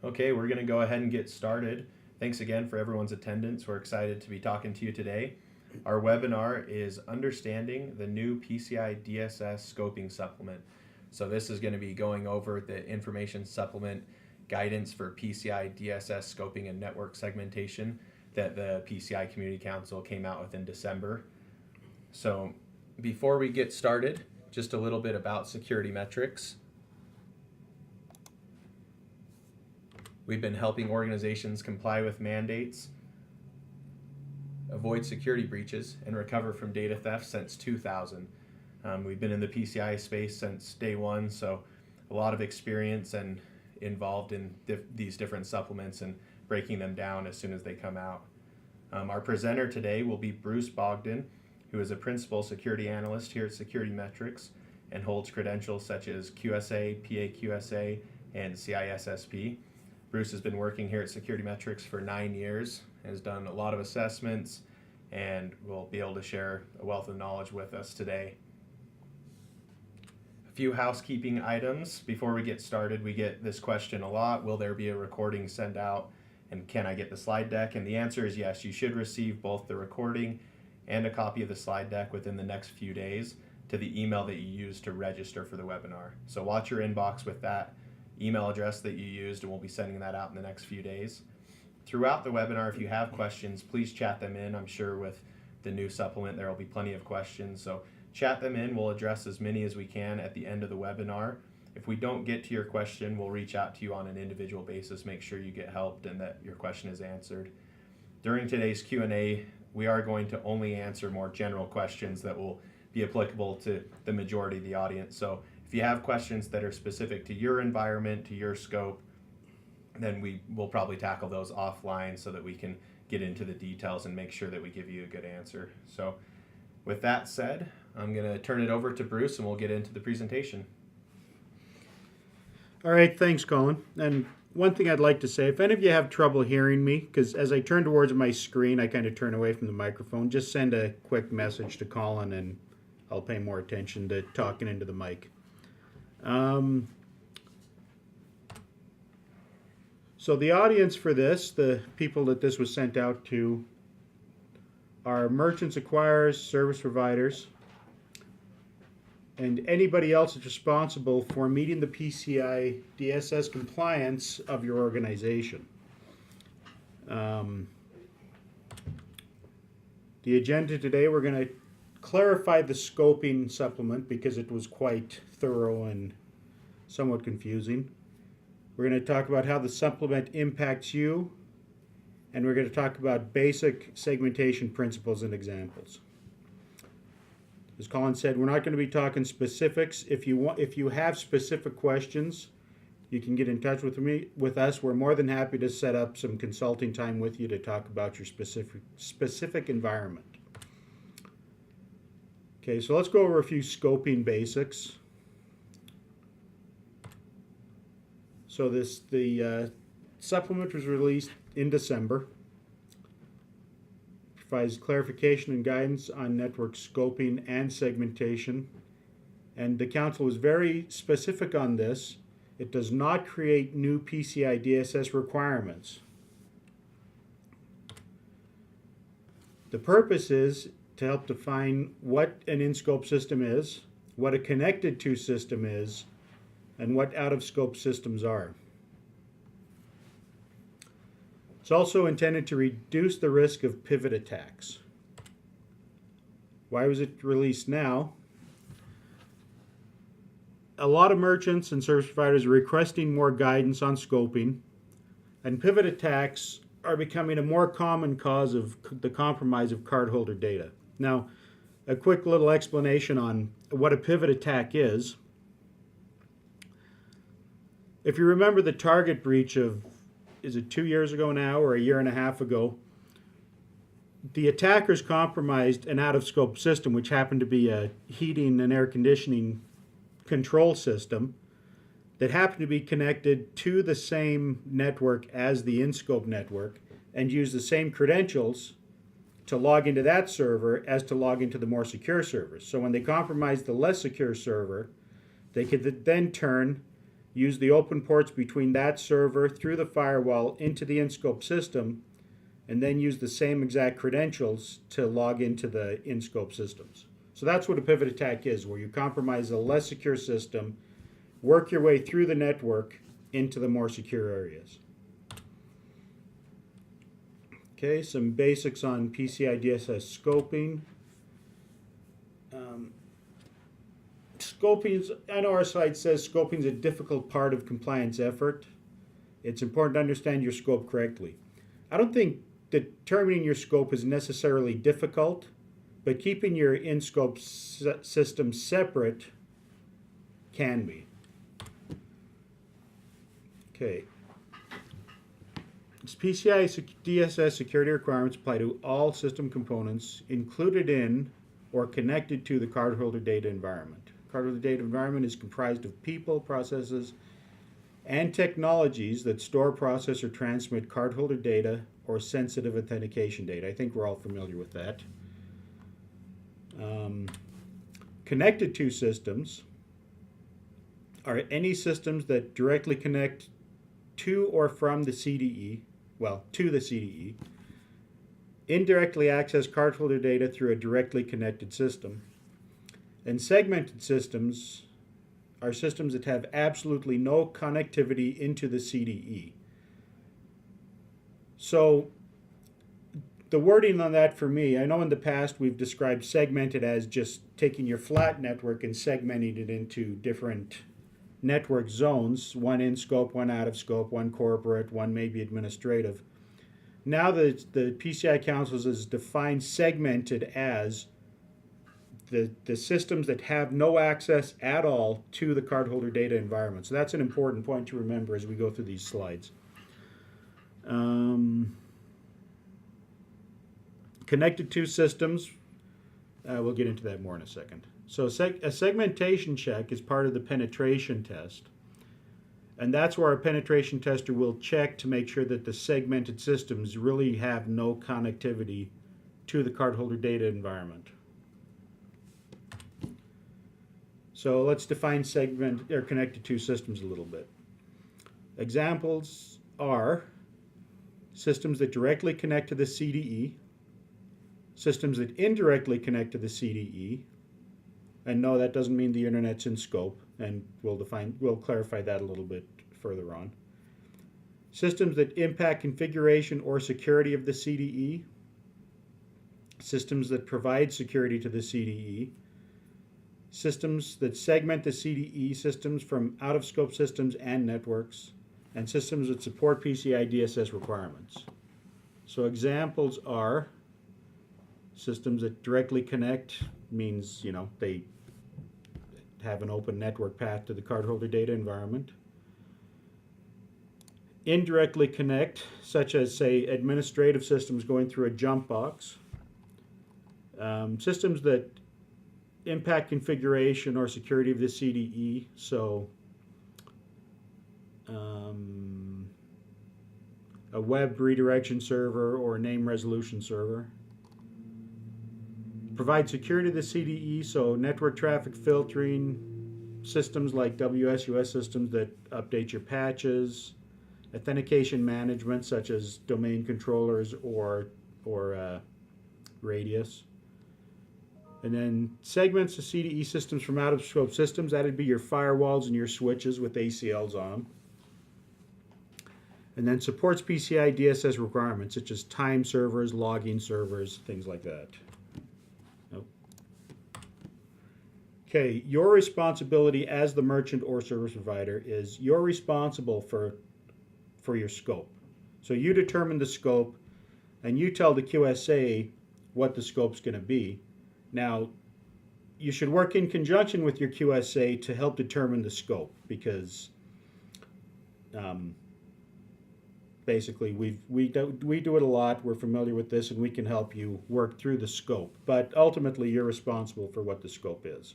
Okay, we're going to go ahead and get started. Thanks again for everyone's attendance. We're excited to be talking to you today. Our webinar is Understanding the New PCI DSS Scoping Supplement. So this is going to be going over the information supplement guidance for PCI DSS scoping and network segmentation that the PCI Community Council came out with in December. So before we get started, just a little bit about SecurityMetrics. We've been helping organizations comply with mandates, avoid security breaches, and recover from data theft since 2000. We've been in the PCI space since day one, so a lot of experience and involved in these different supplements and breaking them down as soon as they come out. Our presenter today will be Bruce Bogdan, who is a principal security analyst here at SecurityMetrics and holds credentials such as QSA, PA-QSA, and CISSP. Bruce has been working here at SecurityMetrics for 9 years, has done a lot of assessments, and will be able to share a wealth of knowledge with us today. A few housekeeping items before we get started. We get this question a lot: will there be a recording sent out, and can I get the slide deck? And the answer is yes. You should receive both the recording and a copy of the slide deck within the next few days to the email that you used to register for the webinar. So watch your inbox with that email address that you used, and we'll be sending that out in the next few days. Throughout the webinar, if you have questions, please chat them in. I'm sure with the new supplement there will be plenty of questions, so chat them in. We'll address as many as we can at the end of the webinar. If we don't get to your question, we'll reach out to you on an individual basis, make sure you get helped and that your question is answered. During today's Q&A, we are going to only answer more general questions that will be applicable to the majority of the audience. So if you have questions that are specific to your environment, to your scope, then we will probably tackle those offline so that we can get into the details and make sure that we give you a good answer. So with that said, I'm going to turn it over to Bruce and we'll get into the presentation. All right, thanks, Colin. And one thing I'd like to say, if any of you have trouble hearing me, because as I turn towards my screen, I kind of turn away from the microphone, just send a quick message to Colin and I'll pay more attention to talking into the mic. So the audience for this, the people that this was sent out to, are merchants, acquirers, service providers, and anybody else that's responsible for meeting the PCI DSS compliance of your organization. The agenda today, we're going to clarify the scoping supplement because it was quite thorough and somewhat confusing. We're going to talk about how the supplement impacts you, and we're going to talk about basic segmentation principles and examples. As Colin said, we're not going to be talking specifics. If you have specific questions, you can get in touch with us. We're more than happy to set up some consulting time with you to talk about your specific environment. Okay, so let's go over a few scoping basics. So the supplement was released in December. Provides clarification and guidance on network scoping and segmentation. And the council was very specific on this. It does not create new PCI DSS requirements. The purpose is to help define what an in-scope system is, what a connected to system is, and what out-of-scope systems are. It's also intended to reduce the risk of pivot attacks. Why was it released now? A lot of merchants and service providers are requesting more guidance on scoping, and pivot attacks are becoming a more common cause of the compromise of cardholder data. Now, a quick little explanation on what a pivot attack is. If you remember the Target breach of, is it 2 years ago now or a year and a half ago, the attackers compromised an out-of-scope system, which happened to be a heating and air conditioning control system that happened to be connected to the same network as the in-scope network and used the same credentials to log into that server as to log into the more secure servers. So when they compromised the less secure server, they could then turn use the open ports between that server through the firewall into the in-scope system, and then use the same exact credentials to log into the in-scope systems. So that's what a pivot attack is, where you compromise a less secure system, work your way through the network into the more secure areas. Okay, some basics on PCI DSS scoping. Scoping, I know our slide says scoping is a difficult part of compliance effort. It's important to understand your scope correctly. I don't think determining your scope is necessarily difficult, but keeping your in-scope system separate can be. Okay. PCI DSS security requirements apply to all system components included in or connected to the cardholder data environment. Cardholder data environment is comprised of people, processes, and technologies that store, process, or transmit cardholder data or sensitive authentication data. I think we're all familiar with that. Connected to systems are any systems that directly connect to or from the CDE, to the CDE, indirectly access cardholder data through a directly connected system. And segmented systems are systems that have absolutely no connectivity into the CDE. So the wording on that for me, I know in the past we've described segmented as just taking your flat network and segmenting it into different network zones, one in scope, one out of scope, one corporate, one maybe administrative. Now the PCI Council has defined segmented as the systems that have no access at all to the cardholder data environment. So that's an important point to remember as we go through these slides. Connected to systems, we'll get into that more in a second. So a segmentation check is part of the penetration test. And that's where our penetration tester will check to make sure that the segmented systems really have no connectivity to the cardholder data environment. So let's define segment or connected to systems a little bit. Examples are systems that directly connect to the CDE, systems that indirectly connect to the CDE, and no, that doesn't mean the internet's in scope, and we'll clarify that a little bit further on. Systems that impact configuration or security of the CDE, systems that provide security to the CDE, systems that segment the CDE systems from out-of-scope systems and networks, and systems that support PCI DSS requirements. So examples are systems that directly connect, means they have an open network path to the cardholder data environment. Indirectly connect, such as say administrative systems going through a jump box. Systems that impact configuration or security of the CDE, so a web redirection server or a name resolution server. Provide security to the CDE, so network traffic filtering, systems like WSUS systems that update your patches, authentication management such as domain controllers or Radius. And then segments the CDE systems from out-of-scope systems. That'd be your firewalls and your switches with ACLs on them. And then supports PCI DSS requirements such as time servers, logging servers, things like that. Nope. Okay, your responsibility as the merchant or service provider is you're responsible for your scope. So you determine the scope and you tell the QSA what the scope's going to be. Now, you should work in conjunction with your QSA to help determine the scope because basically we do it a lot. We're familiar with this and we can help you work through the scope. But ultimately, you're responsible for what the scope is.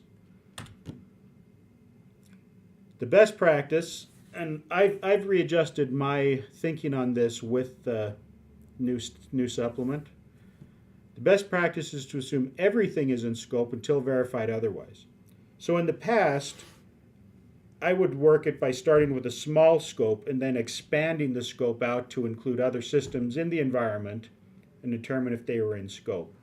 The best practice, and I've readjusted my thinking on this with the new supplement. The best practice is to assume everything is in scope until verified otherwise. So in the past, I would work it by starting with a small scope and then expanding the scope out to include other systems in the environment and determine if they were in scope.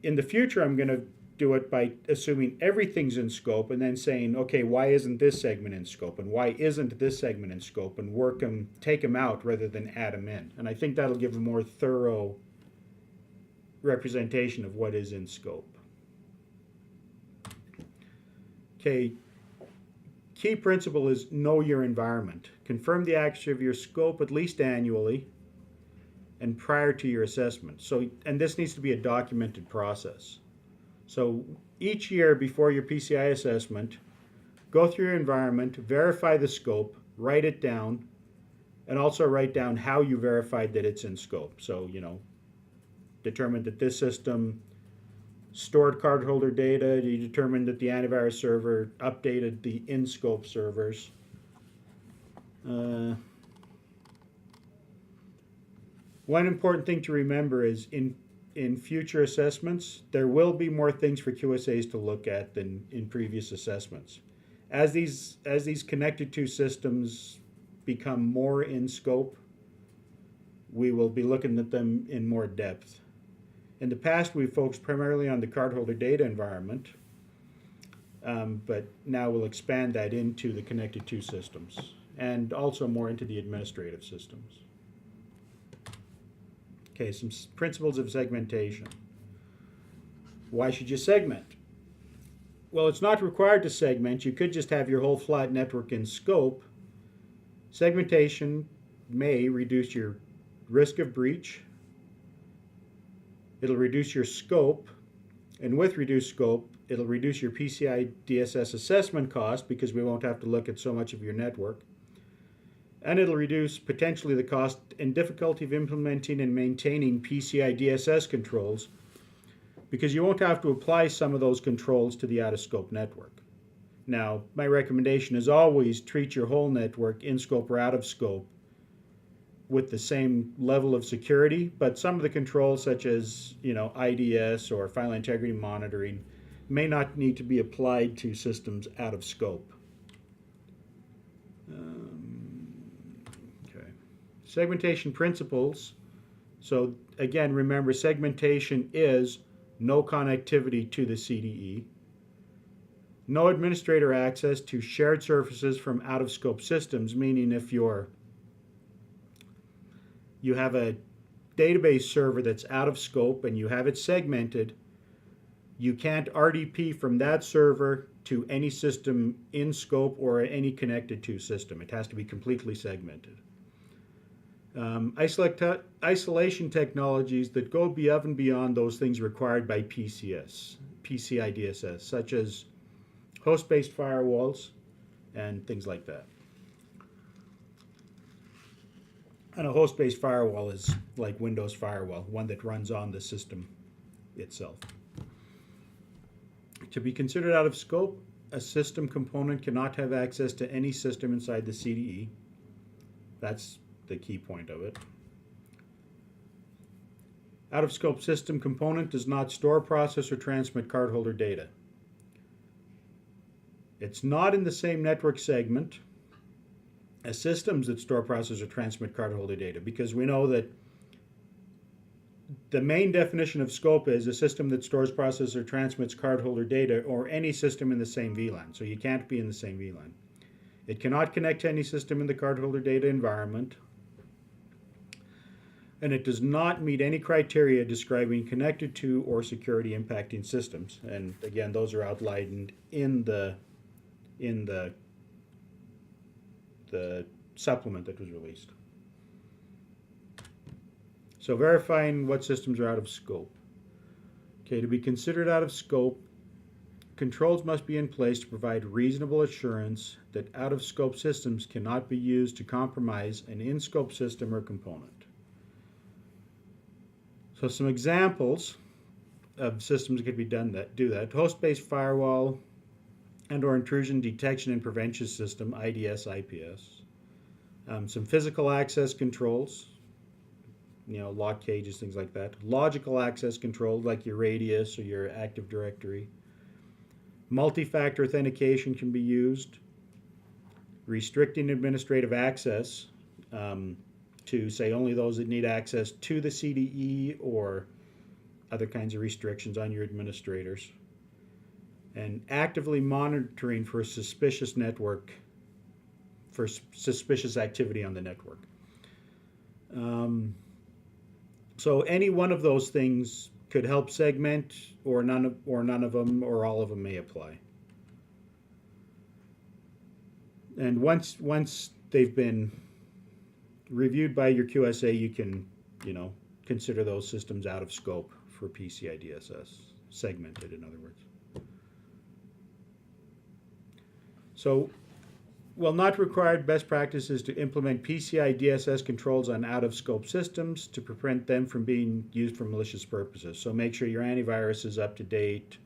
In the future, I'm going to do it by assuming everything's in scope and then saying, okay, why isn't this segment in scope and why isn't this segment in scope, and work them, take them out rather than add them in. And I think that'll give a more thorough representation of what is in scope. Okay, key principle is know your environment. Confirm the accuracy of your scope at least annually and prior to your assessment. So, and this needs to be a documented process. So each year before your PCI assessment, go through your environment, verify the scope, write it down, and also write down how you verified that it's in scope. So, determined that this system stored cardholder data, you determined that the antivirus server updated the in-scope servers. One important thing to remember is in future assessments, there will be more things for QSAs to look at than in previous assessments. As these connected to systems become more in scope, we will be looking at them in more depth. In the past, we've focused primarily on the cardholder data environment, but now we'll expand that into the connected to systems and also more into the administrative systems. Okay, some principles of segmentation. Why should you segment? Well, it's not required to segment. You could just have your whole flat network in scope. Segmentation may reduce your risk of breach. It'll reduce your scope, and with reduced scope, it'll reduce your PCI DSS assessment cost because we won't have to look at so much of your network. And it'll reduce potentially the cost and difficulty of implementing and maintaining PCI DSS controls because you won't have to apply some of those controls to the out-of-scope network. Now, my recommendation is always treat your whole network in scope or out of scope with the same level of security, but some of the controls such as IDS or file integrity monitoring may not need to be applied to systems out of scope. Segmentation principles. So again, remember, segmentation is no connectivity to the CDE, no administrator access to shared surfaces from out-of-scope systems, meaning if you have a database server that's out of scope and you have it segmented, you can't RDP from that server to any system in scope or any connected to system. It has to be completely segmented. Isolation technologies that go above and beyond those things required by PCI DSS, such as host-based firewalls and things like that. And a host-based firewall is like Windows Firewall, one that runs on the system itself. To be considered out of scope, a system component cannot have access to any system inside the CDE. That's the key point of it. Out-of-scope system component does not store, process, or transmit cardholder data. It's not in the same network segment as systems that store, process, or transmit cardholder data, because we know that the main definition of scope is a system that stores, processes, or transmits cardholder data, or any system in the same VLAN. So you can't be in the same VLAN. It cannot connect to any system in the cardholder data environment. And it does not meet any criteria describing connected to or security impacting systems. And again, those are outlined in the supplement that was released. So verifying what systems are out of scope. Okay, to be considered out of scope, controls must be in place to provide reasonable assurance that out-of-scope systems cannot be used to compromise an in-scope system or component. So some examples of systems that could be do that. Host-based firewall and or intrusion detection and prevention system, IDS, IPS. Some physical access controls, lock cages, things like that. Logical access control, like your Radius or your Active Directory. Multi-factor authentication can be used. restricting administrative access to say only those that need access to the CDE or other kinds of restrictions on your administrators, and actively monitoring for suspicious activity on the network. So any one of those things could help segment, or none of them, or all of them may apply. And once they've been reviewed by your QSA, you can, consider those systems out of scope for PCI DSS, segmented, in other words. So, while not required, best practice is to implement PCI DSS controls on out-of-scope systems to prevent them from being used for malicious purposes. So make sure your antivirus is up to date.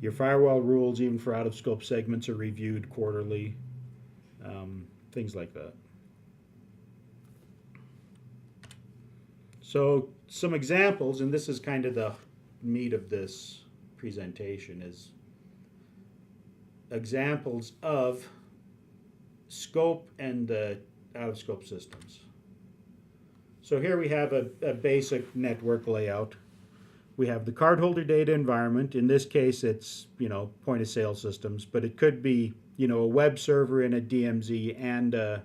Your firewall rules, even for out-of-scope segments, are reviewed quarterly. Things like that. So some examples, and this is kind of the meat of this presentation, is examples of scope and the out-of-scope systems. So here we have a basic network layout. We have the cardholder data environment. In this case, it's, point of sale systems, but it could be, a web server and a DMZ and a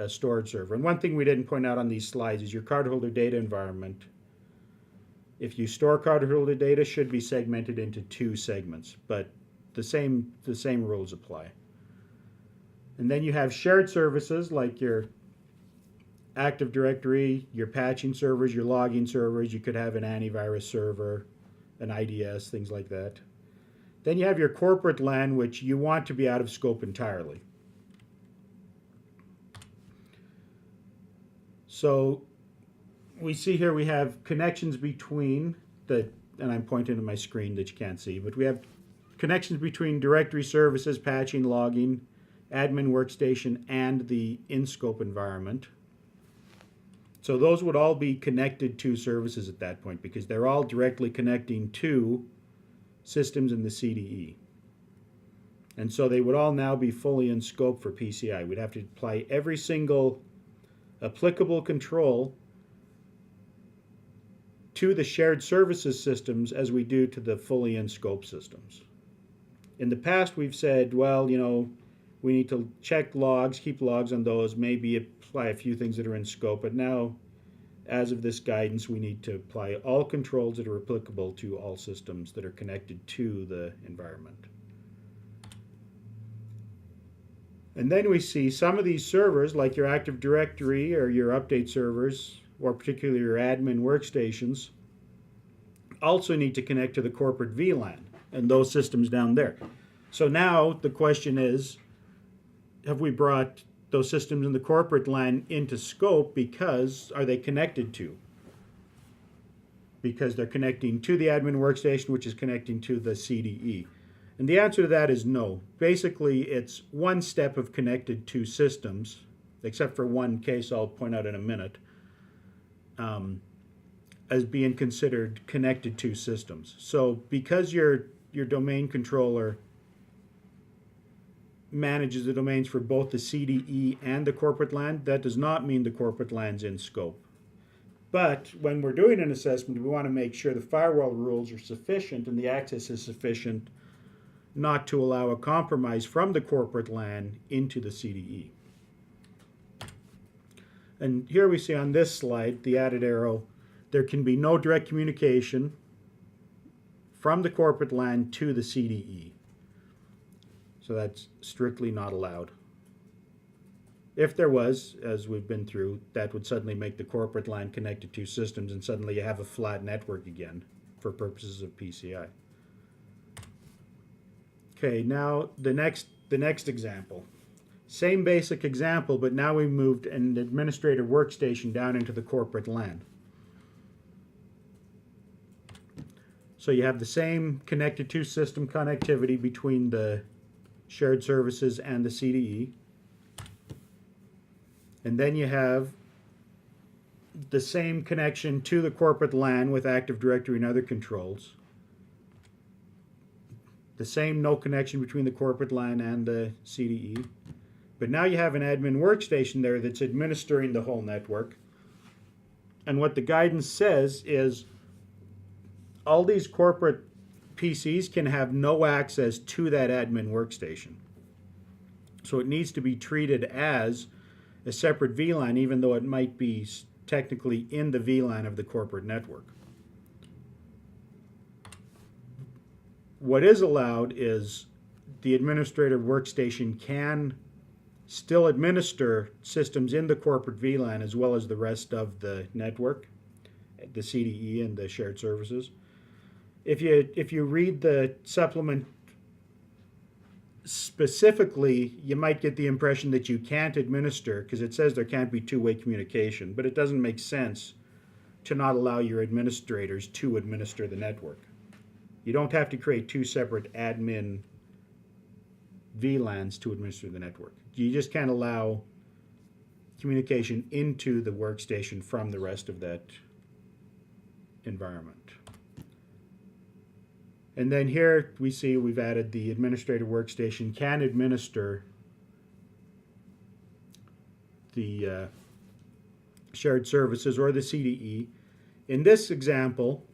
storage server. And one thing we didn't point out on these slides is your cardholder data environment. If you store cardholder data, should be segmented into 2 segments, but the same rules apply. And then you have shared services like your Active Directory, your patching servers, your logging servers. You could have an antivirus server, an IDS, things like that. Then you have your corporate LAN, which you want to be out of scope entirely. So we see here we have connections between and I'm pointing to my screen that you can't see, but we have connections between directory services, patching, logging, admin workstation, and the in-scope environment. So those would all be connected to services at that point because they're all directly connecting to systems in the CDE. And so they would all now be fully in scope for PCI. We'd have to apply every single applicable control to the shared services systems as we do to the fully in scope systems. In the past, we've said, well, we need to check logs, keep logs on those, maybe apply a few things that are in scope. But now, as of this guidance, we need to apply all controls that are applicable to all systems that are connected to the environment. And then we see some of these servers, like your Active Directory or your update servers, or particularly your admin workstations, also need to connect to the corporate VLAN and those systems down there. So now the question is, have we brought those systems in the corporate LAN into scope because are they connected to? Because they're connecting to the admin workstation, which is connecting to the CDE. And the answer to that is no. Basically, it's one step of connected to systems, except for one case I'll point out in a minute, as being considered connected to systems. So because your domain controller manages the domains for both the CDE and the corporate LAN, that does not mean the corporate LAN's in scope. But when we're doing an assessment, we want to make sure the firewall rules are sufficient and the access is sufficient not to allow a compromise from the corporate LAN into the CDE. And here we see on this slide, the added arrow, there can be no direct communication from the corporate LAN to the CDE. So that's strictly not allowed. If there was, as we've been through, that would suddenly make the corporate LAN connected to systems and suddenly you have a flat network again for purposes of PCI. Okay, now the next example. Same basic example, but now we moved an administrator workstation down into the corporate LAN. So you have the same connected to system connectivity between the shared services and the CDE. And then you have the same connection to the corporate LAN with Active Directory and other controls. The same no connection between the corporate LAN and the CDE. But now you have an admin workstation there that's administering the whole network. And what the guidance says is all these corporate PCs can have no access to that admin workstation. So it needs to be treated as a separate VLAN, even though it might be technically in the VLAN of the corporate network. What is allowed is the administrative workstation can still administer systems in the corporate VLAN as well as the rest of the network, the CDE and the shared services. If you read the supplement specifically, you might get the impression that you can't administer, because it says there can't be two-way communication, but it doesn't make sense to not allow your administrators to administer the network. You don't have to create two separate admin VLANs to administer the network. You just can't allow communication into the workstation from the rest of that environment. And then here we see we've added the administrative workstation can administer the shared services or the CDE. In this example,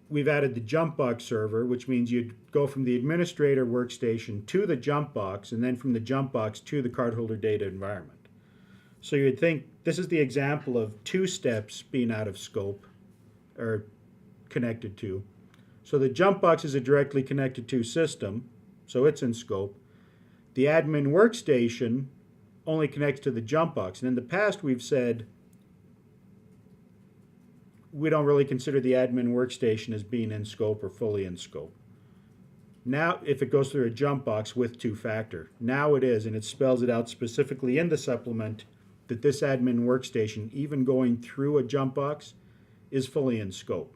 we've added the jump box server, which means you'd go from the administrator workstation to the jump box, and then from the jump box to the cardholder data environment. So you'd think this is the example of two steps being out of scope or connected to. So the jump box is a directly connected to system, so it's in scope. The admin workstation only connects to the jump box. And in the past, we've said we don't really consider the admin workstation as being in scope or fully in scope. Now, if it goes through a jump box with two-factor, now it is, and it spells it out specifically in the supplement that this admin workstation, even going through a jump box, is fully in scope.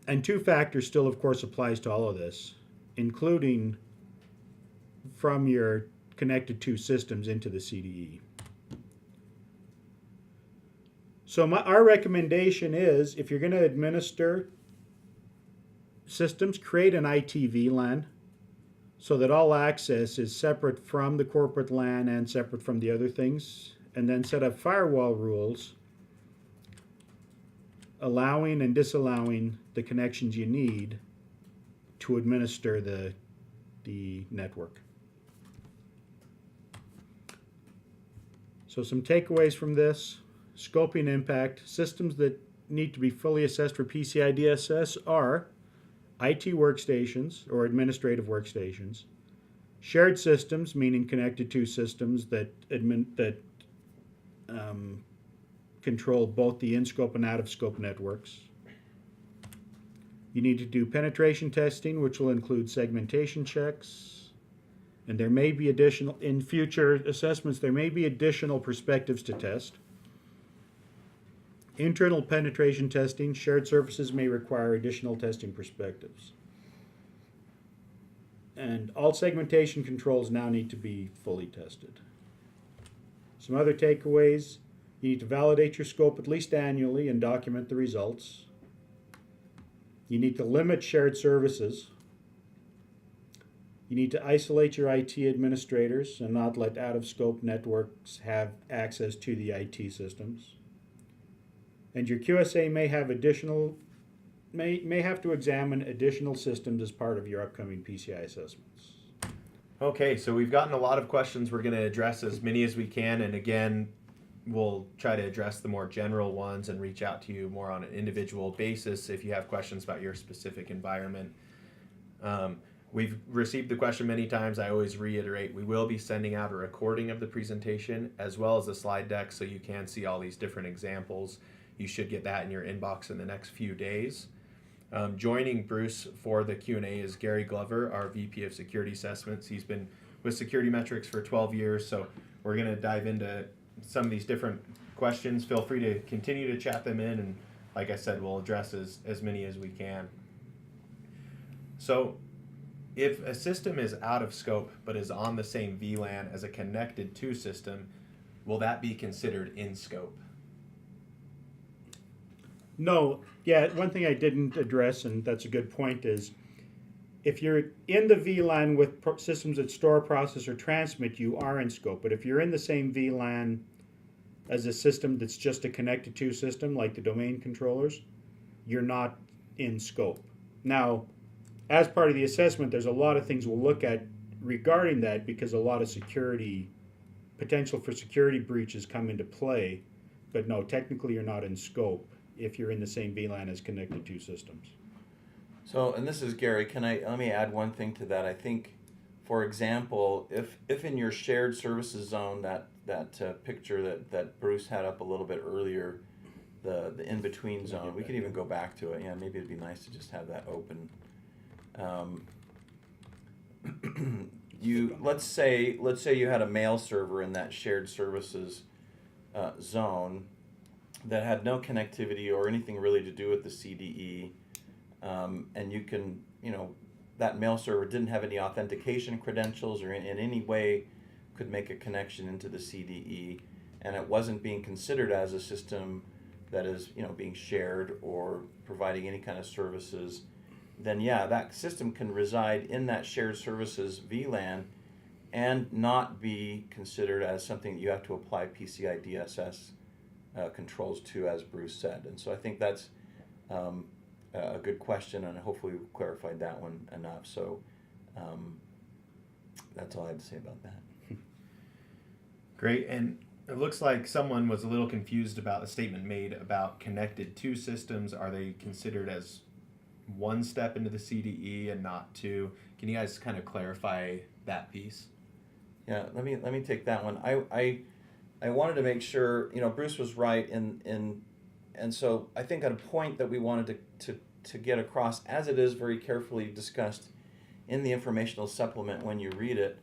And two-factor still, of course, applies to all of this, including from your connected to systems into the CDE. So our recommendation is, if you're going to administer systems, create an IT VLAN so that all access is separate from the corporate LAN and separate from the other things, and then set up firewall rules allowing and disallowing the connections you need to administer the network. So some takeaways from this: scoping impact. Systems that need to be fully assessed for PCI DSS are IT workstations or administrative workstations, shared systems, meaning connected to systems that control both the in-scope and out-of-scope networks. You need to do penetration testing, which will include segmentation checks. And there may be additional, in future assessments, there may be additional perspectives to test. Internal penetration testing, shared services may require additional testing perspectives. And all segmentation controls now need to be fully tested. Some other takeaways: you need to validate your scope at least annually and document the results. You need to limit shared services. You need to isolate your IT administrators and not let out-of-scope networks have access to the IT systems. And your QSA may have may have to examine additional systems as part of your upcoming PCI assessments. Okay, so we've gotten a lot of questions. We're going to address as many as we can, and again, we'll try to address the more general ones and reach out to you more on an individual basis if you have questions about your specific environment. We've received the question many times. I always reiterate, we will be sending out a recording of the presentation as well as a slide deck so you can see all these different examples. You should get that in your inbox in the next few days. Joining Bruce for the Q&A is Gary Glover, our VP of Security Assessments. He's been with SecurityMetrics for 12 years, so we're going to dive into some of these different questions. Feel free to continue to chat them in, and like I said, we'll address as many as we can. So if a system is out of scope but is on the same VLAN as a connected to system, will that be considered in scope? No. Yeah, one thing I didn't address, and that's a good point, is if you're in the VLAN with systems that store, process, or transmit, you are in scope. But if you're in the same VLAN as a system that's just a connected to system, like the domain controllers, you're not in scope. Now, as part of the assessment, there's a lot of things we'll look at regarding that, because a lot of potential for security breaches come into play. But no, technically you're not in scope if you're in the same VLAN as connected to systems. So, and this is Gary, let me add one thing to that. I think, for example, if in your shared services zone, that picture that Bruce had up a little bit earlier, the in-between zone, we could even go back to it. Yeah, maybe it'd be nice to just have that open. Let's say you had a mail server in that shared services zone that had no connectivity or anything really to do with the CDE, and you can, that mail server didn't have any authentication credentials or in any way could make a connection into the CDE, and it wasn't being considered as a system that is, being shared or providing any kind of services, then yeah, that system can reside in that shared services VLAN and not be considered as something that you have to apply PCI DSS controls to, as Bruce said. And so I think that's a good question, and hopefully we've clarified that one enough. So that's all I have to say about that. Great. And it looks like someone was a little confused about the statement made about connected to systems. Are they considered as one step into the CDE and not two? Can you guys kind of clarify that piece? Yeah, let me take that one. I wanted to make sure, Bruce was right and so I think at a point that we wanted to get across, as it is very carefully discussed in the informational supplement when you read it,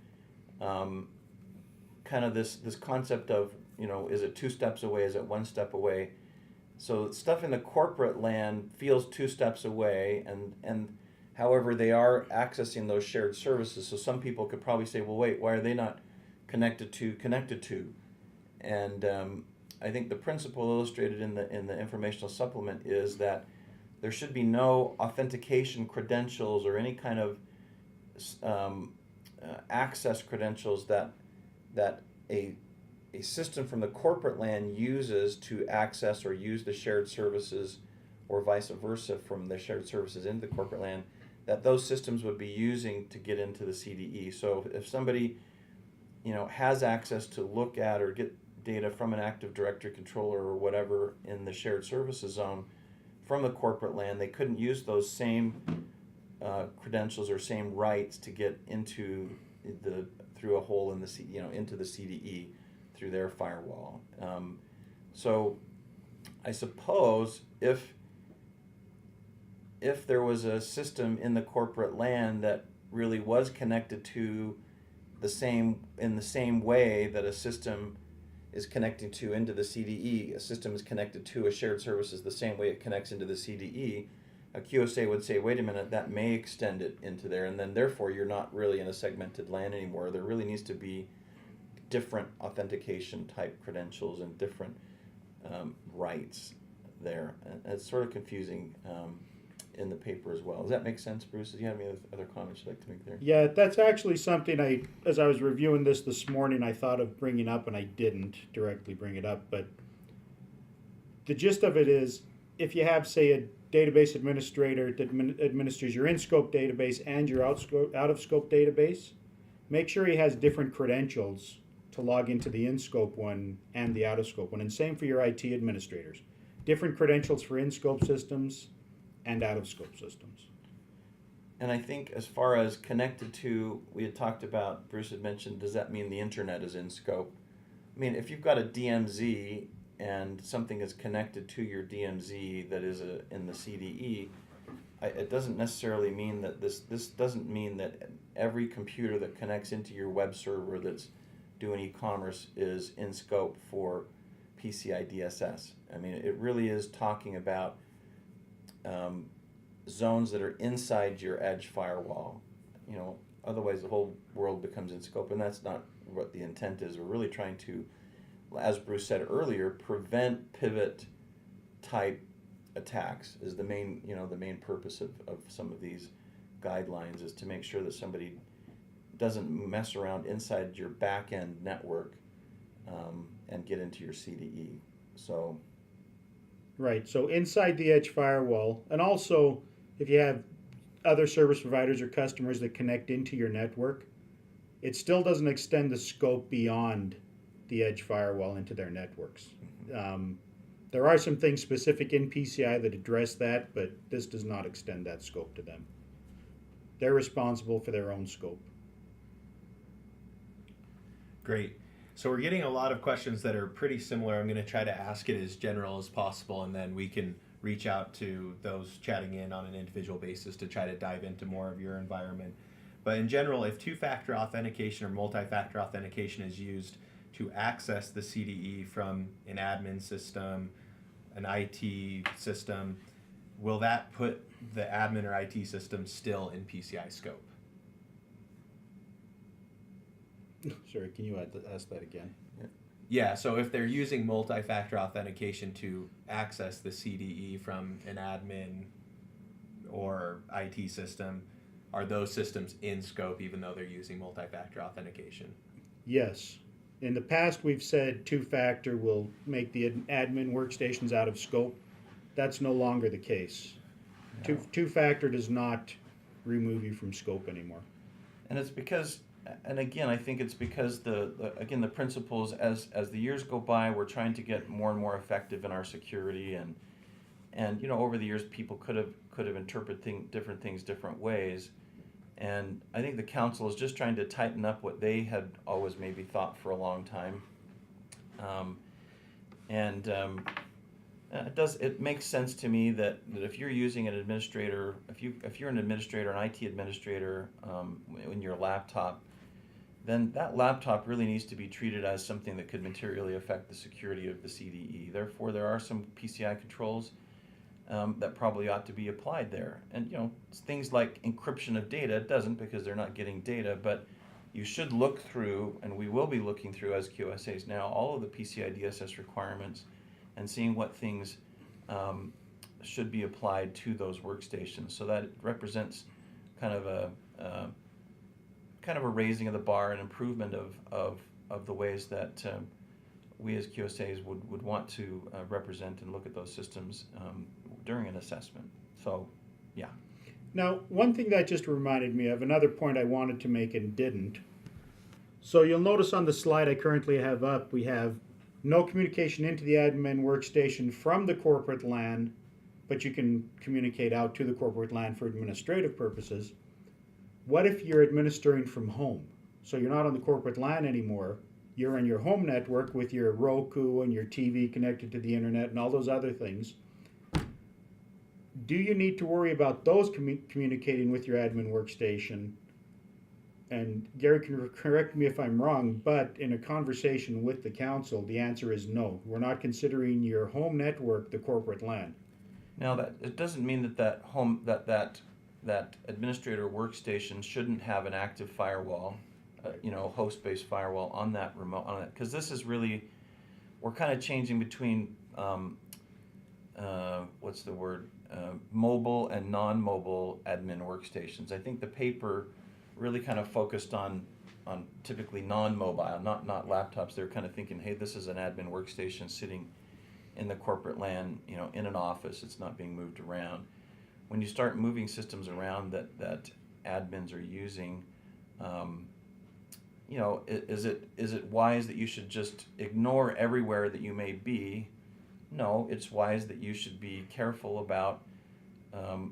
kind of this concept of, is it 2 steps away, is it 1 step away? So stuff in the corporate LAN feels 2 steps away, and however they are accessing those shared services. So some people could probably say, well, wait, why are they not connected to? And I think the principle illustrated in the informational supplement is that there should be no authentication credentials or any kind of access credentials that a system from the corporate LAN uses to access or use the shared services, or vice versa from the shared services into the corporate LAN, that those systems would be using to get into the CDE. So if somebody has access to look at or get data from an Active Directory controller or whatever in the shared services zone from the corporate LAN, they couldn't use those same credentials or same rights to get into through a hole in the into the CDE through their firewall. So I suppose if there was a system in the corporate LAN that really was connected to in the same way that a system is connecting to into the CDE, a system is connected to a shared services the same way it connects into the CDE, a QSA would say, wait a minute, that may extend it into there, and then therefore you're not really in a segmented LAN anymore. There really needs to be different authentication type credentials and different rights there. And it's sort of confusing in the paper as well. Does that make sense, Bruce? Do you have any other comments you'd like to make there? Yeah, that's actually something as I was reviewing this morning, I thought of bringing up, and I didn't directly bring it up, but the gist of it is, if you have, say, a database administrator that administers your in-scope database and your out-of-scope database, make sure he has different credentials to log into the in-scope one and the out-of-scope one, and same for your IT administrators. Different credentials for in-scope systems and out-of-scope systems. And I think as far as connected to, we had talked about, Bruce had mentioned, does that mean the internet is in scope? I mean, if you've got a DMZ and something is connected to your DMZ that is in the CDE, it doesn't necessarily mean that this doesn't mean that every computer that connects into your web server that's doing e-commerce is in scope for PCI DSS. I mean, it really is talking about zones that are inside your edge firewall. Otherwise the whole world becomes in scope, and that's not what the intent is. We're really trying to, as Bruce said earlier, prevent pivot type attacks is the main purpose of some of these guidelines is to make sure that somebody doesn't mess around inside your back end network and get into your CDE. So Right, so inside the edge firewall, and also if you have other service providers or customers that connect into your network, it still doesn't extend the scope beyond the edge firewall into their networks. There are some things specific in PCI that address that, but this does not extend that scope to them. They're responsible for their own scope. Great. So we're getting a lot of questions that are pretty similar. I'm going to try to ask it as general as possible, and then we can reach out to those chatting in on an individual basis to try to dive into more of your environment. But in general, if two-factor authentication or multi-factor authentication is used to access the CDE from an admin system, an IT system, will that put the admin or IT system still in PCI scope? Sorry, can you ask that again? Yeah, so if they're using multi-factor authentication to access the CDE from an admin or IT system, are those systems in scope even though they're using multi-factor authentication? Yes. In the past, we've said two-factor will make the admin workstations out of scope. That's no longer the case. No. Two-factor does not remove you from scope anymore. And it's because, and again, I think it's because the principles as the years go by, we're trying to get more and more effective in our security, and over the years people could have interpreted different things different ways, and I think the council is just trying to tighten up what they had always maybe thought for a long time, it makes sense to me that if you're using an administrator, if you're an administrator, an IT administrator in your laptop, then that laptop really needs to be treated as something that could materially affect the security of the CDE. Therefore, there are some PCI controls that probably ought to be applied there. And things like encryption of data, it doesn't because they're not getting data, but you should look through, and we will be looking through as QSAs now, all of the PCI DSS requirements and seeing what things should be applied to those workstations. So that it represents kind of a raising of the bar and improvement of the ways that we as QSAs would want to represent and look at those systems during an assessment. So, yeah. Now, one thing that just reminded me of, another point I wanted to make and didn't. So you'll notice on the slide I currently have up, we have no communication into the admin workstation from the corporate LAN, but you can communicate out to the corporate LAN for administrative purposes. What if you're administering from home? So you're not on the corporate LAN anymore. You're in your home network with your Roku and your TV connected to the internet and all those other things. Do you need to worry about those communicating with your admin workstation? And Gary can correct me if I'm wrong, but in a conversation with the council, the answer is no. We're not considering your home network the corporate LAN. Now, that it doesn't mean that administrator workstation shouldn't have an active firewall, host-based firewall on that remote, because this is really, we're kind of changing between mobile and non-mobile admin workstations. I think the paper really kind of focused on typically non-mobile, not laptops. They're kind of thinking, hey, this is an admin workstation sitting in the corporate LAN, in an office. It's not being moved around. When you start moving systems around that admins are using, is it wise that you should just ignore everywhere that you may be? No, it's wise that you should be careful about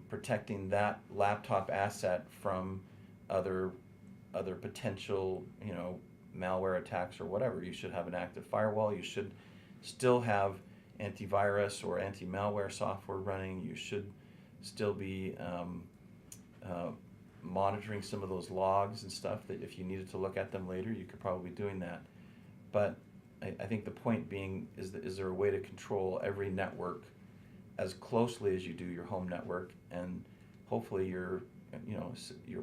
protecting that laptop asset from other potential, malware attacks or whatever. You should have an active firewall. You should still have antivirus or anti-malware software running. You should still be monitoring some of those logs and stuff that if you needed to look at them later, you could probably be doing that. But I think the point being is there a way to control every network as closely as you do your home network, and hopefully you're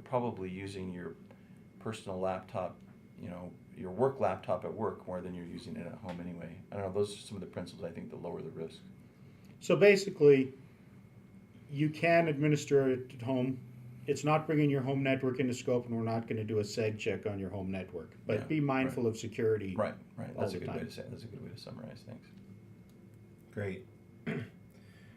probably using your personal laptop, your work laptop at work more than you're using it at home anyway. I don't know, those are some of the principles I think that lower the risk. So basically, you can administer it at home it's not bringing your home network into scope, and we're not going to do a seg check on your home network. But Yeah, be mindful of security. Right. all That's the a good time. way to say it. That's a good way to summarize things. Great.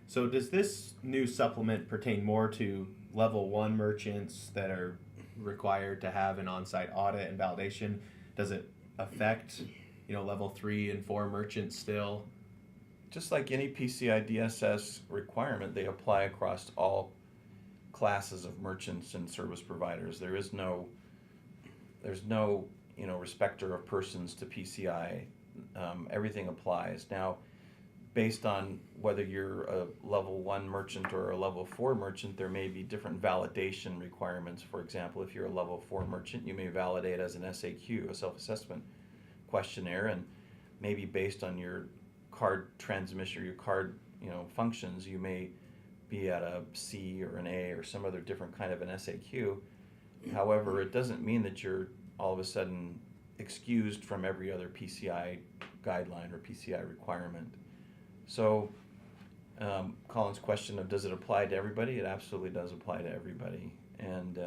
So does this new supplement pertain more to level 1 merchants that are required to have an on-site audit and validation? Does it affect, level 3 and 4 merchants still? Just like any PCI DSS requirement, they apply across all classes of merchants and service providers. There's no respecter of persons to PCI. Everything applies. Now, based on whether you're a level 1 merchant or a level 4 merchant, there may be different validation requirements. For example, if you're a level 4 merchant, you may validate as an SAQ, a self-assessment questionnaire, and maybe based on your card transmission, your card functions, you may be at a C or an A or some other different kind of an SAQ. However, it doesn't mean that you're all of a sudden excused from every other PCI guideline or PCI requirement. So Colin's question of does it apply to everybody? It absolutely does apply to everybody. And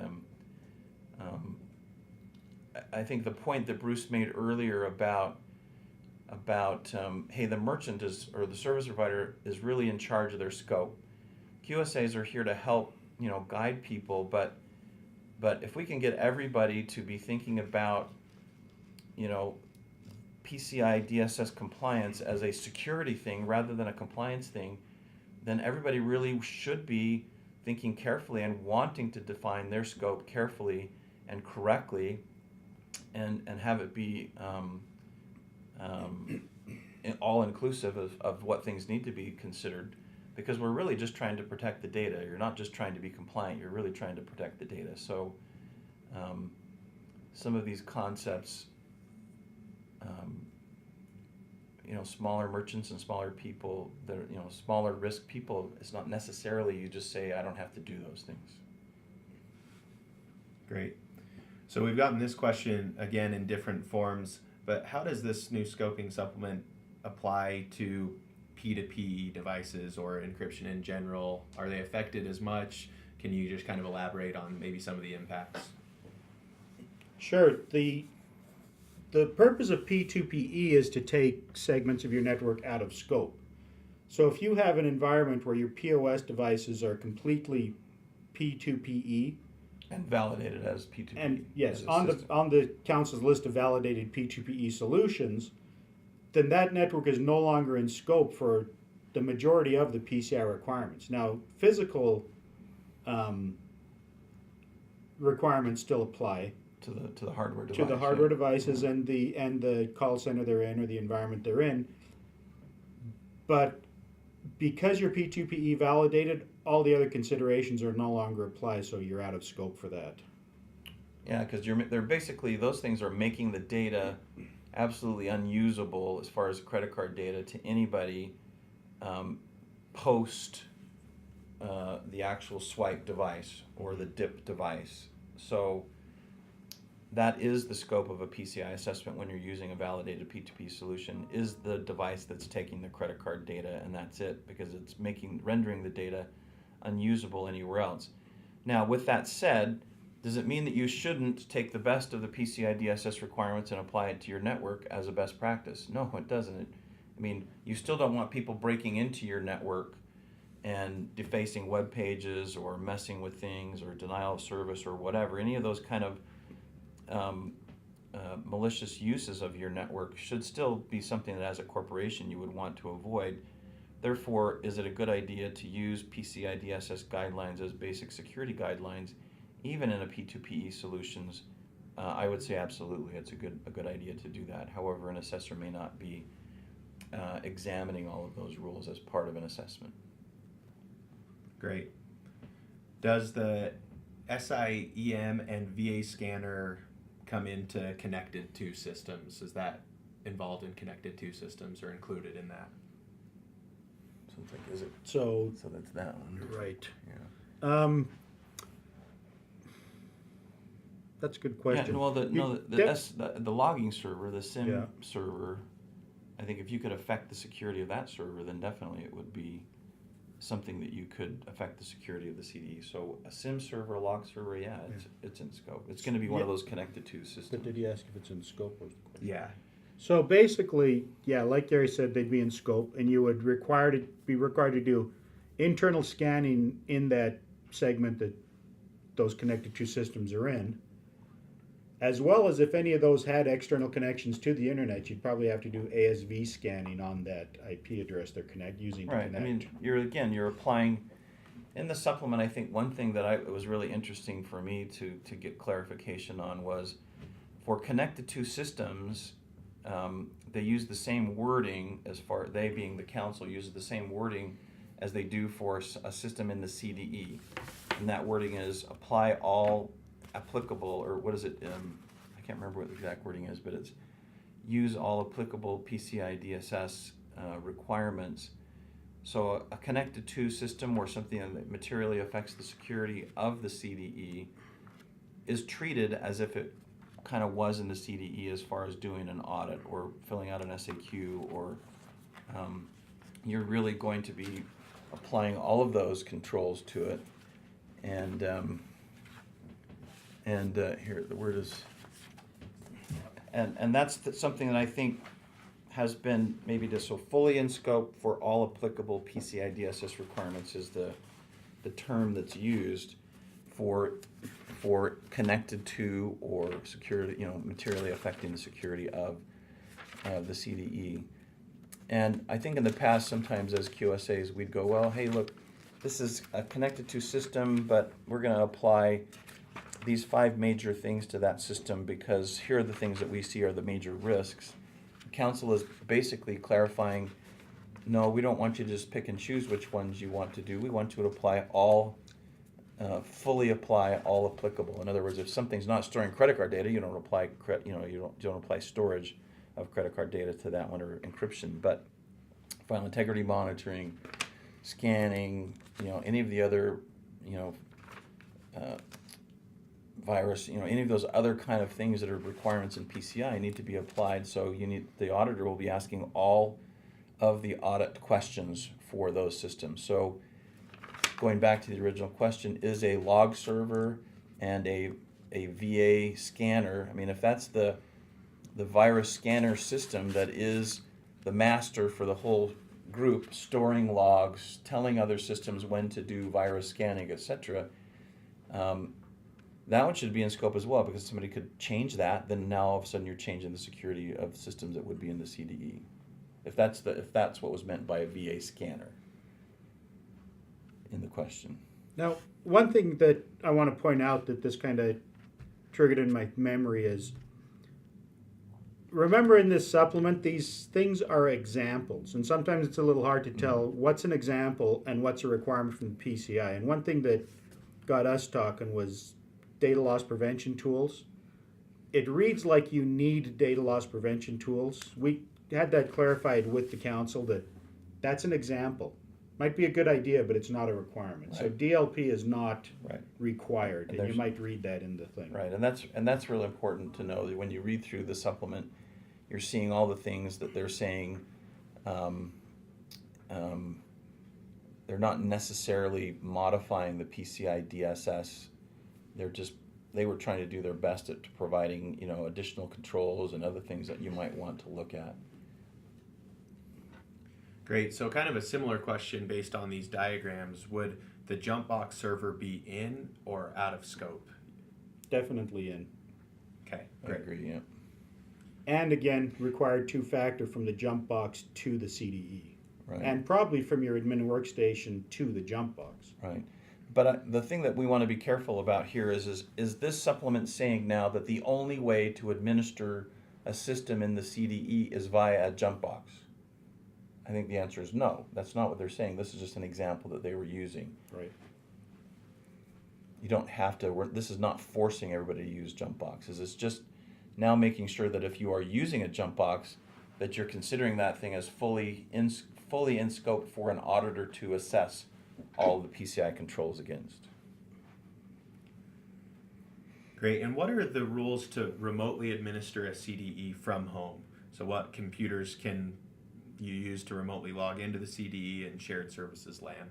I think the point that Bruce made earlier about hey, the merchant or the service provider is really in charge of their scope. QSAs are here to help guide people, but if we can get everybody to be thinking about PCI DSS compliance as a security thing rather than a compliance thing, then everybody really should be thinking carefully and wanting to define their scope carefully and correctly, and have it be all inclusive of what things need to be considered, because we're really just trying to protect the data. You're not just trying to be compliant, you're really trying to protect the data. So some of these concepts, smaller merchants and smaller people, smaller risk people, it's not necessarily you just say, I don't have to do those things. Great. So we've gotten this question again in different forms, but how does this new scoping supplement apply to P2P devices or encryption in general? Are they affected as much? Can you just kind of elaborate on maybe some of the impacts? Sure. The purpose of P2PE is to take segments of your network out of scope. So if you have an environment where your POS devices are completely P2PE, and validated as P2P. and yes, on the council's list of validated P2PE solutions, then that network is no longer in scope for the majority of the PCI requirements. Now, physical requirements still apply to the hardware device. to the hardware devices and the call center they're in or the environment they're in. But because you're P2PE validated, all the other considerations are no longer apply, so you're out of scope for that. Yeah, because they're basically, those things are making the data absolutely unusable as far as credit card data to anybody post the actual swipe device or the dip device. So that is the scope of a PCI assessment when you're using a validated P2P solution, is the device that's taking the credit card data, and that's it, because it's rendering the data unusable anywhere else. Now, with that said, does it mean that you shouldn't take the best of the PCI DSS requirements and apply it to your network as a best practice? No, it doesn't. I mean, you still don't want people breaking into your network and defacing web pages or messing with things or denial of service or whatever. Any of those kind of malicious uses of your network should still be something that as a corporation you would want to avoid. Therefore, is it a good idea to use PCI DSS guidelines as basic security guidelines, even in a P2PE solutions? I would say absolutely, it's a good idea to do that. However, an assessor may not be examining all of those rules as part of an assessment. Great. Does the SIEM and VA scanner come into connected to systems? Is that involved in connected to systems or included in that? So it's like, is it? So that's that one. right. Yeah. That's a good question. Yeah, well, the logging server, the SIM server, I think if you could affect the security of that server, then definitely it would be something that you could affect the security of the CDE. So a SIM server, a log server, it's in scope. It's going to be one of those connected to systems. But did he ask if it's in scope? Was the question. Yeah. So basically, yeah, like Gary said, they'd be in scope, and you would be required to do internal scanning in that segment that those connected to systems are in, as well as if any of those had external connections to the internet, you'd probably have to do ASV scanning on that IP address they're using to Right. connect. I mean, you're applying in the supplement. I think one thing that it was really interesting for me to get clarification on was for connected to systems. They use the same wording they being the council uses the same wording as they do for a system in the CDE, and that wording is apply all applicable, or what is it? I can't remember what the exact wording is, but it's use all applicable PCI DSS requirements. So a connected to system or something that materially affects the security of the CDE is treated as if it kind of was in the CDE as far as doing an audit or filling out an SAQ, or you're really going to be applying all of those controls to it. And here the word is, and that's something that I think has been maybe just so fully in scope for all applicable PCI DSS requirements is the term that's used for connected to or security, materially affecting the security of the CDE. And I think in the past, sometimes as QSAs, we'd go, well, hey, look, this is a connected to system, but we're going to apply these 5 major things to that system because here are the things that we see are the major risks. The council is basically clarifying, no, we don't want you to just pick and choose which ones you want to do. We want you to apply all, fully apply all applicable. In other words, if something's not storing credit card data, you don't apply, you don't apply storage of credit card data to that one, or encryption. But file integrity monitoring, scanning, any of the other, virus, any of those other kind of things that are requirements in PCI need to be applied. So the auditor will be asking all of the audit questions for those systems. So going back to the original question, is a log server and a VA scanner, I mean, if that's the virus scanner system that is the master for the whole group, storing logs, telling other systems when to do virus scanning, etc., that one should be in scope as well, because somebody could change that, then now all of a sudden you're changing the security of systems that would be in the CDE. If that's what was meant by a VA scanner in the question. Now, one thing that I want to point out that this kind of triggered in my memory is, remember in this supplement, these things are examples, and sometimes it's a little hard to tell what's an example and what's a requirement from the PCI. And one thing that got us talking was data loss prevention tools. It reads like you need data loss prevention tools. We had that clarified with the council that that's an example. Might be a good idea, but it's not a requirement. Right. So DLP is not Right. required, and you might read that in the thing. Right, and that's really important to know that when you read through the supplement, you're seeing all the things that they're saying. They're not necessarily modifying the PCI DSS. They were trying to do their best at providing additional controls and other things that you might want to look at. Great. So kind of a similar question based on these diagrams. Would the jump box server be in or out of scope? Definitely in. Okay, I great. agree, yeah. And again, required 2-factor from the jump box to the CDE. Right. And probably from your admin workstation to the jump box. Right. But the thing that we want to be careful about here is this supplement saying now that the only way to administer a system in the CDE is via a jump box? I think the answer is no. That's not what they're saying. This is just an example that they were using. Right. You don't have to, this is not forcing everybody to use jump boxes. It's just now making sure that if you are using a jump box, that you're considering that thing as fully in scope for an auditor to assess all the PCI controls against. Great. And what are the rules to remotely administer a CDE from home? So what computers can you use to remotely log into the CDE and shared services LAN?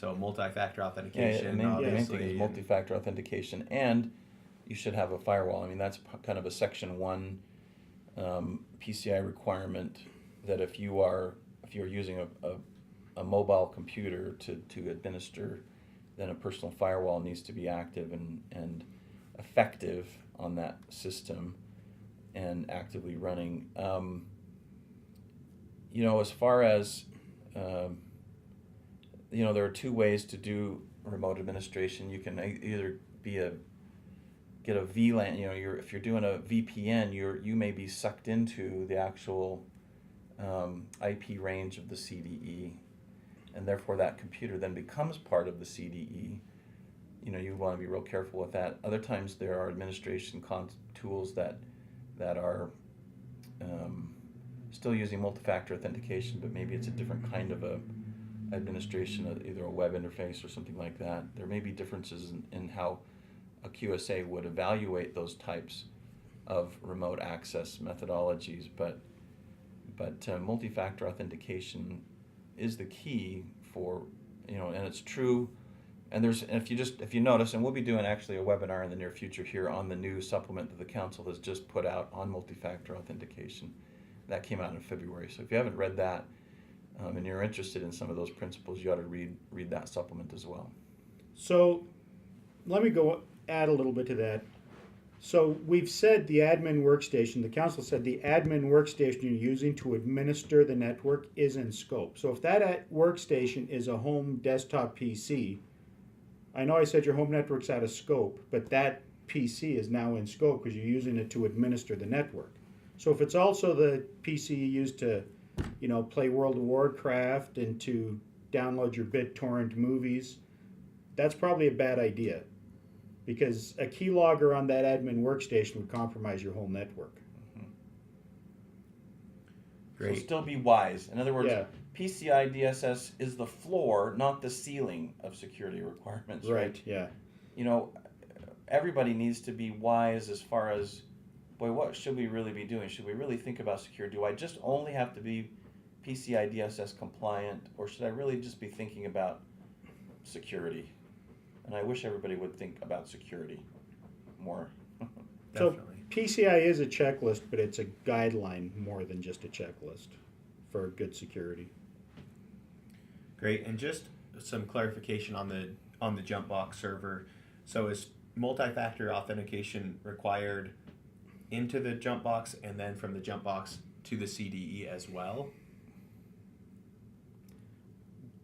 So multi-factor Yeah, authentication, the main thing obviously. is multi-factor authentication, and you should have a firewall. I mean, that's kind of a Section 1 PCI requirement, that if you're using a mobile computer to administer, then a personal firewall needs to be active and effective on that system and actively running. As far as there are two ways to do remote administration. You can either get a VLAN. If you're doing a VPN, you may be sucked into the actual IP range of the CDE, and therefore that computer then becomes part of the CDE. You want to be real careful with that. Other times there are administration tools that are still using multi-factor authentication, but maybe it's a different kind of a administration, either a web interface or something like that. There may be differences in how a QSA would evaluate those types of remote access methodologies, but multi-factor authentication is the key for, and it's true. And if you notice, and we'll be doing actually a webinar in the near future here on the new supplement that the council has just put out on multi-factor authentication. That came out in February. So if you haven't read that, and you're interested in some of those principles, you ought to read that supplement as well. So let me add a little bit to that. So we've said the admin workstation, the council said the admin workstation you're using to administer the network is in scope. So if that workstation is a home desktop PC, I know I said your home network's out of scope, but that PC is now in scope because you're using it to administer the network. So if it's also the PC you use to, play World of Warcraft and to download your BitTorrent movies, that's probably a bad idea, because a keylogger on that admin workstation would compromise your whole network. Great. So still be wise. In other words, Yeah. PCI DSS is the floor, not the ceiling of security requirements. Right, yeah. Everybody needs to be wise as far as, what should we really be doing? Should we really think about security? Do I just only have to be PCI DSS compliant, or should I really just be thinking about security? And I wish everybody would think about security more. So Definitely. PCI is a checklist, but it's a guideline more than just a checklist for good security. Great. And just some clarification on the jump box server. So is multi-factor authentication required into the jump box and then from the jump box to the CDE as well?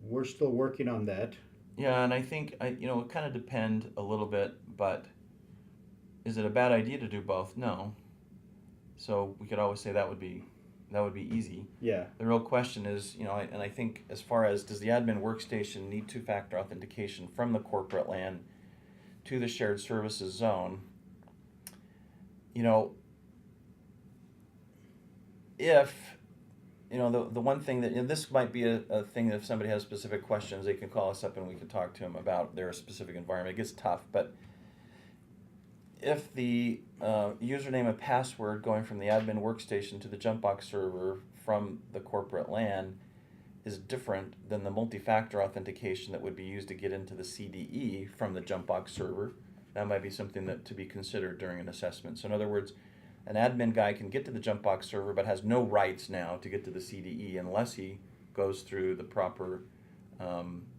We're still working on that. Yeah, and I think it kind of depend a little bit, but is it a bad idea to do both? No. So we could always say that would be easy. Yeah. The real question is, and I think as far as, does the admin workstation need two-factor authentication from the corporate LAN to the shared services zone? If the one thing that, this might be a thing that if somebody has specific questions, they can call us up and we can talk to them about their specific environment. It gets tough, but if the username and password going from the admin workstation to the jump box server from the corporate LAN is different than the multi-factor authentication that would be used to get into the CDE from the jump box server, that might be something that to be considered during an assessment. So in other words, an admin guy can get to the jump box server but has no rights now to get to the CDE unless he goes through the proper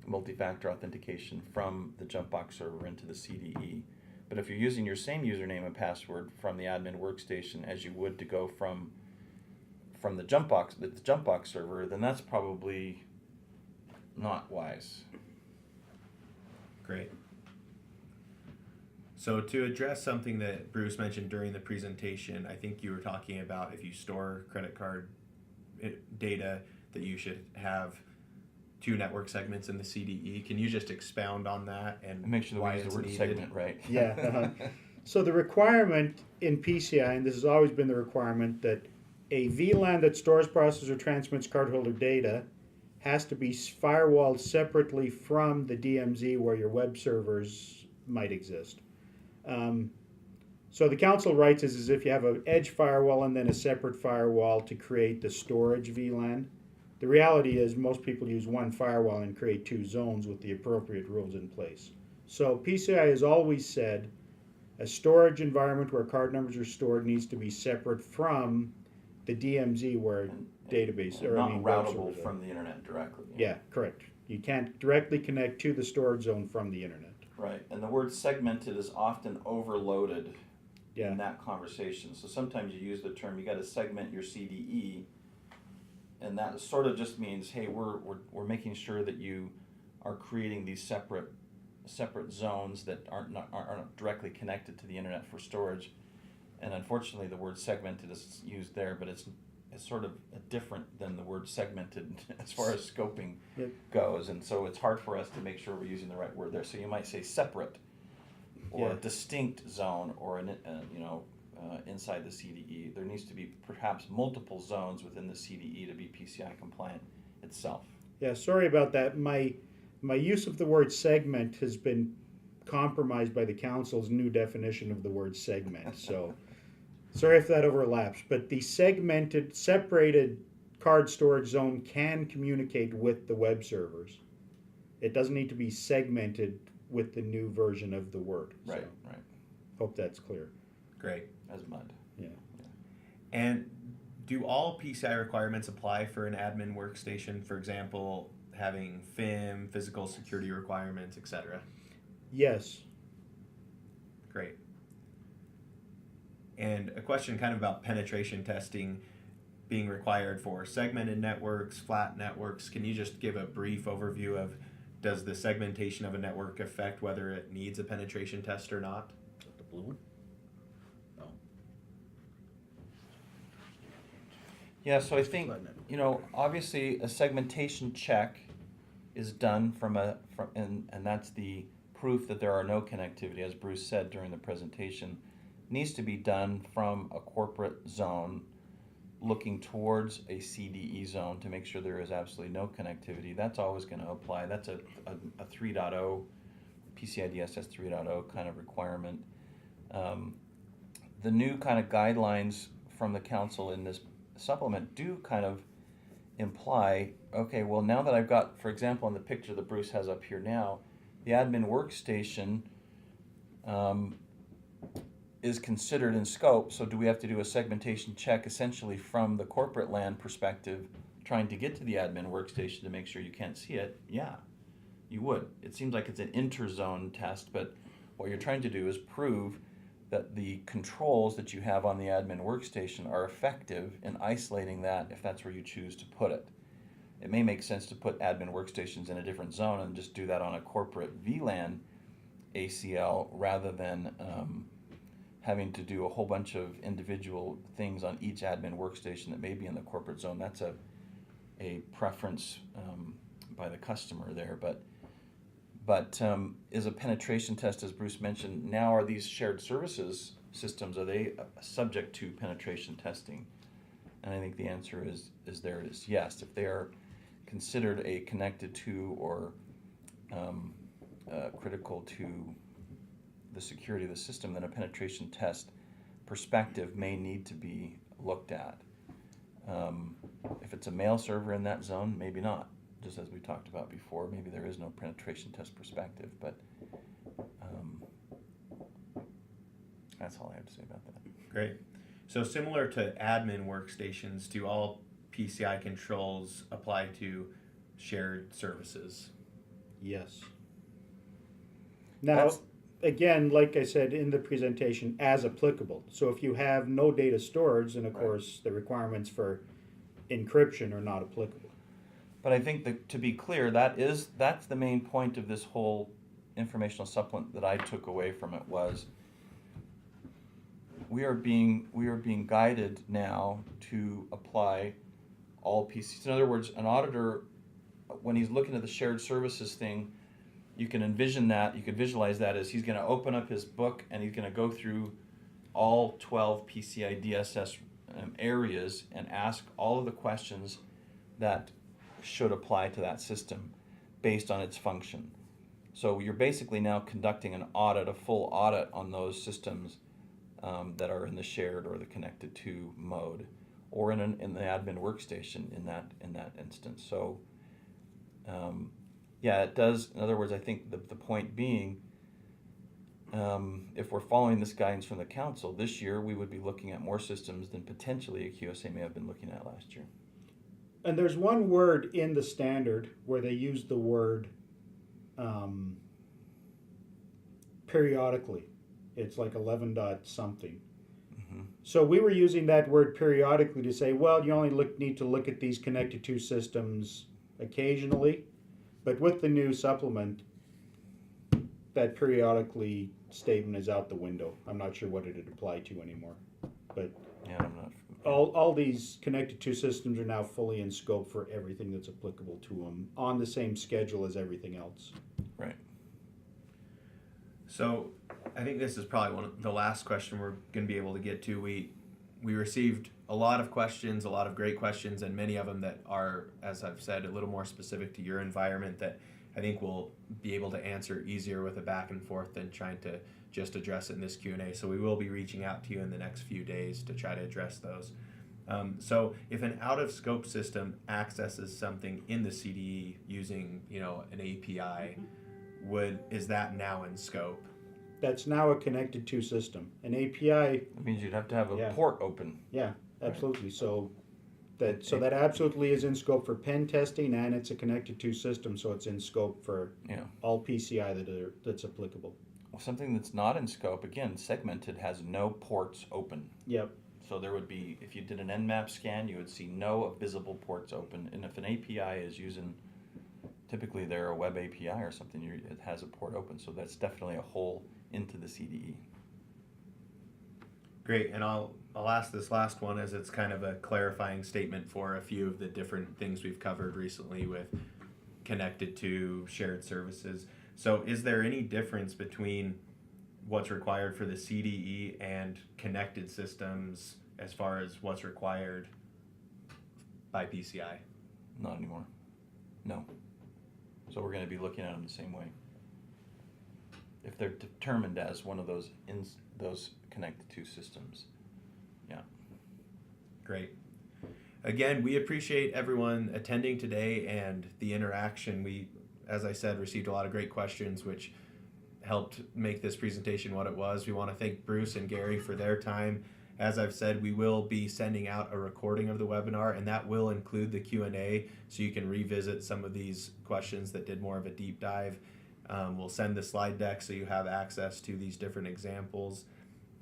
multi-factor authentication from the jump box server into the CDE. But if you're using your same username and password from the admin workstation as you would to go from the jump box server, then that's probably not wise. Great. So to address something that Bruce mentioned during the presentation, I think you were talking about if you store credit card data that you should have 2 network segments in the CDE. Can you just expound on that and Make sure that why we use it's the word needed? segment right. Yeah. Uh-huh. So the requirement in PCI, and this has always been the requirement, that a VLAN that stores, processes, or transmits cardholder data has to be firewalled separately from the DMZ where your web servers might exist. So the council writes is if you have an edge firewall and then a separate firewall to create the storage VLAN. The reality is most people use one firewall and create two zones with the appropriate rules in place. So PCI has always said a storage environment where card numbers are stored needs to be separate from the DMZ where database or not web routable servers are. from the internet directly. Yeah, correct. You can't directly connect to the storage zone from the internet. Right, and the word segmented is often overloaded Yeah. in that conversation. So sometimes you use the term, you got to segment your CDE, and that sort of just means, hey, we're making sure that you are creating these separate zones that aren't directly connected to the internet for storage. And unfortunately, the word segmented is used there, but it's sort of different than the word segmented as far as scoping Yep. goes, and so it's hard for us to make sure we're using the right word there. So you might say separate, or Yeah. distinct zone, or inside the CDE. There needs to be perhaps multiple zones within the CDE to be PCI compliant itself. Yeah, sorry about that. My use of the word segment has been compromised by the council's new definition of the word segment. So sorry if that overlaps, but the separated card storage zone can communicate with the web servers. It doesn't need to be segmented with the new version of the word. Right, So, right. hope that's clear. Great. As mud. Yeah. And do all PCI requirements apply for an admin workstation? For example, having FIM, physical security requirements, etc. Yes. Great. And a question kind of about penetration testing being required for segmented networks, flat networks. Can you just give a brief overview of does the segmentation of a network affect whether it needs a penetration test or not? The blue one? No. Yeah, so I think, Flat network. obviously a segmentation check is done and that's the proof that there are no connectivity, as Bruce said during the presentation, needs to be done from a corporate zone looking towards a CDE zone to make sure there is absolutely no connectivity. That's always going to apply. That's a 3.0, PCI DSS 3.0 kind of requirement. The new kind of guidelines from the council in this supplement do kind of imply, okay, well, now that I've got, for example, in the picture that Bruce has up here now, the admin workstation is considered in scope, so do we have to do a segmentation check essentially from the corporate LAN perspective, trying to get to the admin workstation to make sure you can't see it? Yeah, you would. It seems like it's an interzone test, but what you're trying to do is prove that the controls that you have on the admin workstation are effective in isolating that if that's where you choose to put it. It may make sense to put admin workstations in a different zone and just do that on a corporate VLAN ACL rather than having to do a whole bunch of individual things on each admin workstation that may be in the corporate zone. That's a preference by the customer there, but is a penetration test, as Bruce mentioned. Now, are these shared services systems, are they subject to penetration testing? And I think the answer is yes. If they are considered a connected to or critical to the security of the system, then a penetration test perspective may need to be looked at. If it's a mail server in that zone, maybe not. Just as we talked about before, maybe there is no penetration test perspective, but that's all I have to say about that. Great. So similar to admin workstations, do all PCI controls apply to shared services? Yes. Now, That's- again, like I said in the presentation, as applicable. So if you have no data storage, then of Right. course the requirements for encryption are not applicable. But I think that, to be clear, that's the main point of this whole informational supplement that I took away from it was we are being guided now to apply all PCs. In other words, an auditor, when he's looking at the shared services thing, you can envision that, you can visualize that as he's going to open up his book and he's going to go through all 12 PCI DSS areas and ask all of the questions that should apply to that system based on its function. So you're basically now conducting an audit, a full audit on those systems that are in the shared or the connected to mode. or in the admin workstation in that instance. So yeah, it does. In other words, I think the point being, if we're following this guidance from the council, this year we would be looking at more systems than potentially a QSA may have been looking at last year. And there's one word in the standard where they use the word periodically. It's like 11 dot something. Mm-hmm. So we were using that word periodically to say, well, you only need to look at these connected to systems occasionally. But with the new supplement, that periodically statement is out the window. I'm not sure what it'd apply to anymore. But Yeah, I'm not. all these connected to systems are now fully in scope for everything that's applicable to them on the same schedule as everything else. Right. So I think this is probably the last question we're going to be able to get to. We received a lot of questions, a lot of great questions, and many of them that are, as I've said, a little more specific to your environment that I think we'll be able to answer easier with a back and forth than trying to just address it in this Q&A. So we will be reaching out to you in the next few days to try to address those. So if an out-of-scope system accesses something in the CDE using, an API, is that now in scope? That's now a connected to system. An API, That means you'd have to have a Yeah. port open. yeah, absolutely. So that absolutely is in scope for pen testing, and it's a connected to system, so it's in scope for Yeah. all PCI that's applicable. Well, something that's not in scope, again, segmented, has no ports open. Yep. So there would be, if you did an Nmap scan, you would see no visible ports open. And if an API is using, typically they're a web API or something, it has a port open. So that's definitely a hole into the CDE. Great, and I'll ask this last one as it's kind of a clarifying statement for a few of the different things we've covered recently with connected to shared services. So is there any difference between what's required for the CDE and connected systems as far as what's required by PCI? Not anymore. No. So we're going to be looking at them the same way. If they're determined as one of those connected to systems. Yeah. Great. Again, we appreciate everyone attending today and the interaction. We, as I said, received a lot of great questions, which helped make this presentation what it was. We want to thank Bruce and Gary for their time. As I've said, we will be sending out a recording of the webinar, and that will include the Q&A, so you can revisit some of these questions that did more of a deep dive. We'll send the slide deck so you have access to these different examples,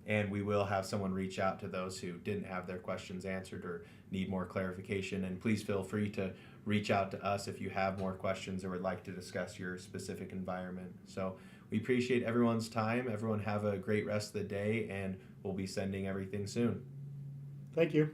and we will have someone reach out to those who didn't have their questions answered or need more clarification. And please feel free to reach out to us if you have more questions or would like to discuss your specific environment. So we appreciate everyone's time. Everyone have a great rest of the day, and we'll be sending everything soon. Thank you.